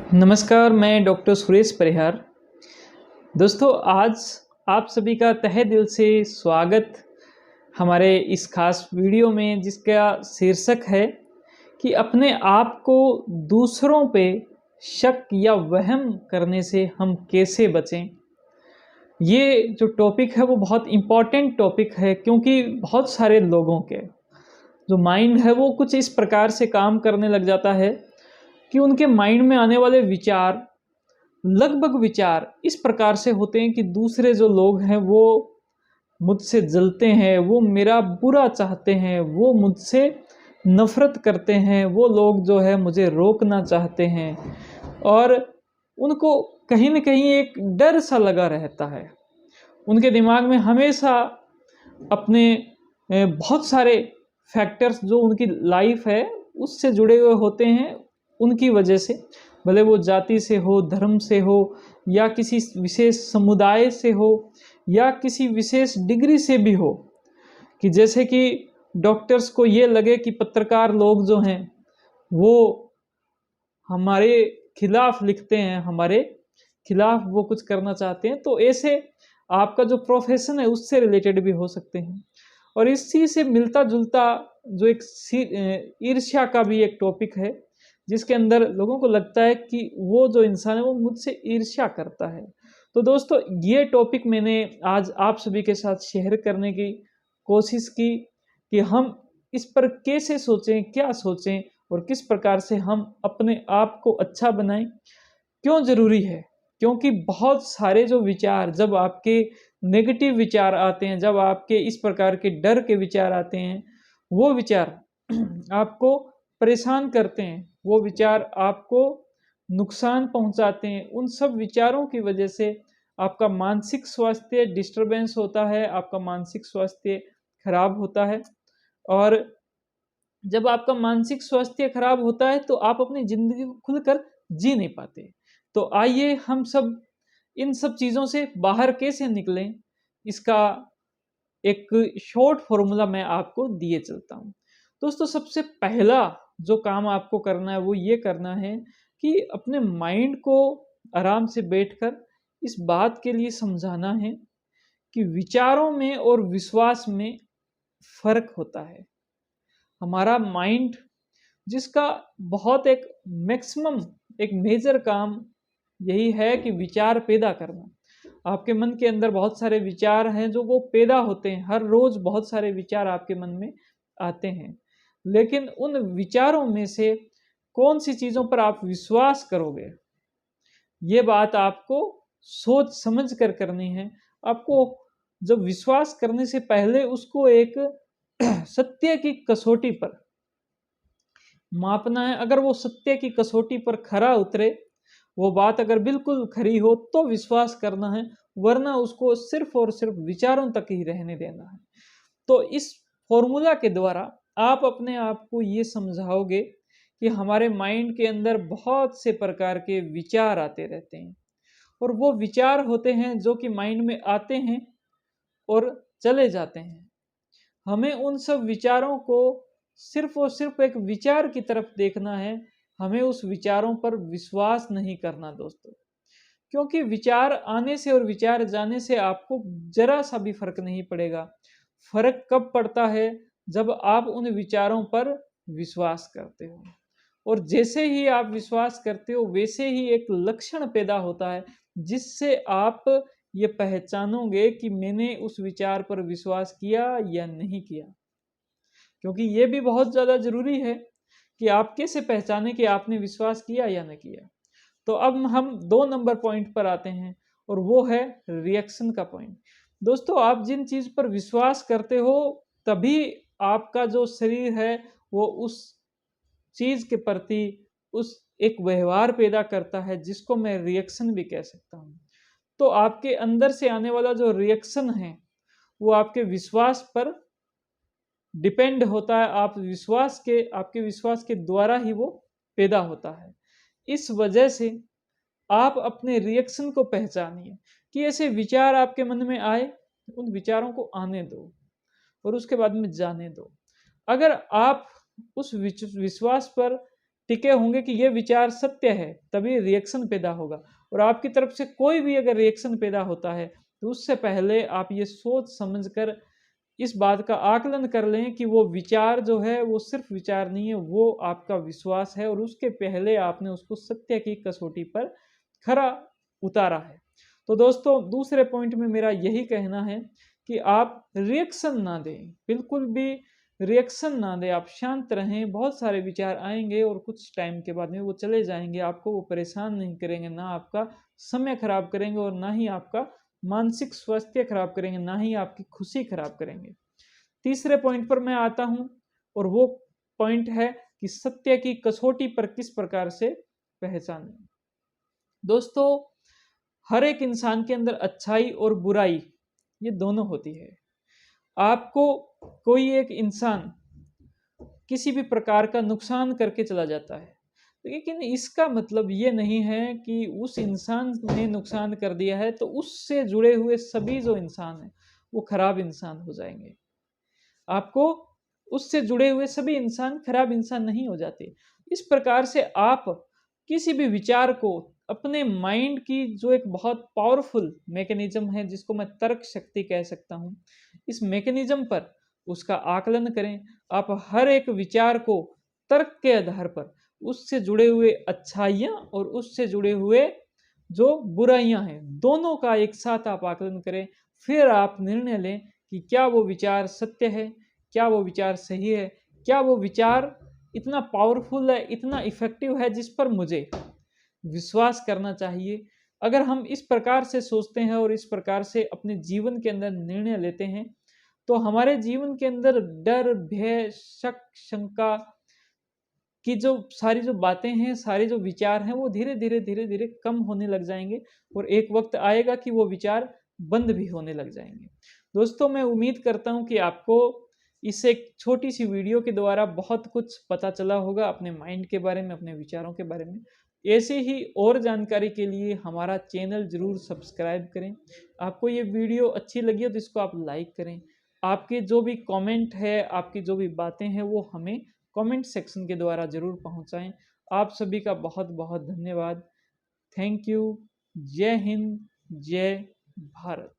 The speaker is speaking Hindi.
नमस्कार, मैं डॉक्टर सुरेश परिहार। दोस्तों, आज आप सभी का तहे दिल से स्वागत हमारे इस खास वीडियो में, जिसका शीर्षक है कि अपने आप को दूसरों पे शक या वहम करने से हम कैसे बचें। ये जो टॉपिक है वो बहुत इम्पोर्टेंट टॉपिक है, क्योंकि बहुत सारे लोगों के जो माइंड है वो कुछ इस प्रकार से काम करने लग जाता है कि उनके माइंड में आने वाले विचार, लगभग विचार इस प्रकार से होते हैं कि दूसरे जो लोग हैं वो मुझसे जलते हैं, वो मेरा बुरा चाहते हैं, वो मुझसे नफरत करते हैं, वो लोग जो है मुझे रोकना चाहते हैं और उनको कहीं न कहीं एक डर सा लगा रहता है। उनके दिमाग में हमेशा अपने बहुत सारे फैक्टर्स जो उनकी लाइफ है उससे जुड़े हुए होते हैं, उनकी वजह से, भले वो जाति से हो, धर्म से हो, या किसी विशेष समुदाय से हो, या किसी विशेष डिग्री से भी हो। कि जैसे कि डॉक्टर्स को ये लगे कि पत्रकार लोग जो हैं वो हमारे खिलाफ लिखते हैं, हमारे खिलाफ वो कुछ करना चाहते हैं, तो ऐसे आपका जो प्रोफेशन है उससे रिलेटेड भी हो सकते हैं। और इसी से मिलता जुलता जो एक ईर्ष्या का भी एक टॉपिक है, जिसके अंदर लोगों को लगता है कि वो जो इंसान है वो मुझसे ईर्ष्या करता है। तो दोस्तों, ये टॉपिक मैंने आज आप सभी के साथ शेयर करने की कोशिश की कि हम इस पर कैसे सोचें, क्या सोचें और किस प्रकार से हम अपने आप को अच्छा बनाएं। क्यों ज़रूरी है? क्योंकि बहुत सारे जो विचार, जब आपके नेगेटिव विचार आते हैं, जब आपके इस प्रकार के डर के विचार आते हैं, वो विचार आपको परेशान करते हैं, वो विचार आपको नुकसान पहुंचाते हैं। उन सब विचारों की वजह से आपका मानसिक स्वास्थ्य डिस्टर्बेंस होता है, आपका मानसिक स्वास्थ्य खराब होता है। और जब आपका मानसिक स्वास्थ्य खराब होता है तो आप अपनी ज़िंदगी को खुलकर जी नहीं पाते। तो आइए हम सब इन सब चीज़ों से बाहर कैसे निकलें, इसका एक शॉर्ट फॉर्मूला मैं आपको दिए चलता हूँ। दोस्तों, सबसे पहला जो काम आपको करना है वो ये करना है कि अपने माइंड को आराम से बैठकर इस बात के लिए समझाना है कि विचारों में और विश्वास में फ़र्क होता है। हमारा माइंड, जिसका बहुत एक मैक्सिमम, एक मेजर काम यही है कि विचार पैदा करना। आपके मन के अंदर बहुत सारे विचार हैं जो वो पैदा होते हैं, हर रोज बहुत सारे विचार आपके मन में आते हैं। लेकिन उन विचारों में से कौन सी चीज़ों पर आप विश्वास करोगे, ये बात आपको सोच समझ कर करनी है। आपको जब विश्वास करने से पहले उसको एक सत्य की कसौटी पर मापना है। अगर वो सत्य की कसौटी पर खरा उतरे, वो बात अगर बिल्कुल खरी हो तो विश्वास करना है, वरना उसको सिर्फ और सिर्फ विचारों तक ही रहने देना है। तो इस फॉर्मूला के द्वारा आप अपने आप को ये समझाओगे कि हमारे माइंड के अंदर बहुत से प्रकार के विचार आते रहते हैं, और वो विचार होते हैं जो कि माइंड में आते हैं और चले जाते हैं। हमें उन सब विचारों को सिर्फ और सिर्फ एक विचार की तरफ देखना है, हमें उस विचारों पर विश्वास नहीं करना दोस्तों। क्योंकि विचार आने से और विचार जाने से आपको जरा सा भी फर्क नहीं पड़ेगा। फर्क कब पड़ता है? जब आप उन विचारों पर विश्वास करते हो। और जैसे ही आप विश्वास करते हो वैसे ही एक लक्षण पैदा होता है, जिससे आप ये पहचानोगे कि मैंने उस विचार पर विश्वास किया या नहीं किया। क्योंकि ये भी बहुत ज़्यादा ज़रूरी है कि आप कैसे पहचानें कि आपने विश्वास किया या नहीं किया। तो अब हम 2 नंबर पॉइंट पर आते हैं, और वो है रिएक्शन का पॉइंट। दोस्तों, आप जिन चीज़ पर विश्वास करते हो, तभी आपका जो शरीर है वो उस चीज़ के प्रति उस एक व्यवहार पैदा करता है, जिसको मैं रिएक्शन भी कह सकता हूँ। तो आपके अंदर से आने वाला जो रिएक्शन है वो आपके विश्वास पर डिपेंड होता है। आपके विश्वास के द्वारा ही वो पैदा होता है। इस वजह से आप अपने रिएक्शन को पहचानिए कि ऐसे विचार आपके मन में आए, उन विचारों को आने दो और उसके बाद में जाने दो। अगर आप उस विश्वास पर टिके होंगे कि ये विचार सत्य है, तभी रिएक्शन पैदा होगा। और आपकी तरफ से कोई भी अगर रिएक्शन पैदा होता है तो उससे पहले आप ये सोच समझकर इस बात का आकलन कर लें कि वो विचार जो है वो सिर्फ विचार नहीं है, वो आपका विश्वास है, और उसके पहले आपने उसको सत्य की कसौटी पर खरा उतारा है। तो दोस्तों दूसरे पॉइंट में मेरा यही कहना है कि आप रिएक्शन ना दें, बिल्कुल भी रिएक्शन ना दें, आप शांत रहें। बहुत सारे विचार आएंगे और कुछ टाइम के बाद में वो चले जाएंगे, आपको वो परेशान नहीं करेंगे, ना आपका समय खराब करेंगे और ना ही आपका मानसिक स्वास्थ्य खराब करेंगे, ना ही आपकी खुशी खराब करेंगे। तीसरे पॉइंट पर मैं आता हूं, और वो पॉइंट है कि सत्य की कसौटी पर किस प्रकार से पहचानें। दोस्तों हर एक इंसान के अंदर अच्छाई और बुराई ये दोनों होती है। आपको कोई एक इंसान किसी भी प्रकार का नुकसान करके चला जाता है, लेकिन इसका मतलब ये नहीं है कि उस इंसान ने नुकसान कर दिया है तो उससे जुड़े हुए सभी जो इंसान हैं वो खराब इंसान हो जाएंगे। आपको उससे जुड़े हुए सभी इंसान खराब इंसान नहीं हो जाते। इस प्रकार से आप किसी भी विचार को अपने माइंड की जो एक बहुत पावरफुल मैकेनिज्म है, जिसको मैं तर्क शक्ति कह सकता हूँ, इस मैकेनिज्म पर उसका आकलन करें। आप हर एक विचार को तर्क के आधार पर उससे जुड़े हुए अच्छाइयाँ और उससे जुड़े हुए जो बुराइयां हैं दोनों का एक साथ आप आकलन करें। फिर आप निर्णय लें कि क्या वो विचार सत्य है, क्या वो विचार सही है, क्या वो विचार इतना पावरफुल है, इतना इफेक्टिव है जिस पर मुझे विश्वास करना चाहिए। अगर हम इस प्रकार से सोचते हैं और इस प्रकार से अपने जीवन के अंदर निर्णय लेते हैं तो हमारे जीवन के अंदर डर, भय, शक, शंका की जो बातें हैं, सारे जो विचार हैं वो धीरे धीरे कम होने लग जाएंगे, और एक वक्त आएगा कि वो विचार बंद भी होने लग जाएंगे। दोस्तों मैं उम्मीद करता हूँ कि आपको इस एक छोटी सी वीडियो के द्वारा बहुत कुछ पता चला होगा अपने माइंड के बारे में, अपने विचारों के बारे में। ऐसे ही और जानकारी के लिए हमारा चैनल जरूर सब्सक्राइब करें। आपको ये वीडियो अच्छी लगी हो तो इसको आप लाइक करें। आपके जो भी कमेंट है, आपकी जो भी बातें हैं वो हमें कमेंट सेक्शन के द्वारा जरूर पहुंचाएं। आप सभी का बहुत बहुत धन्यवाद। Thank you. जय हिंद, जय भारत।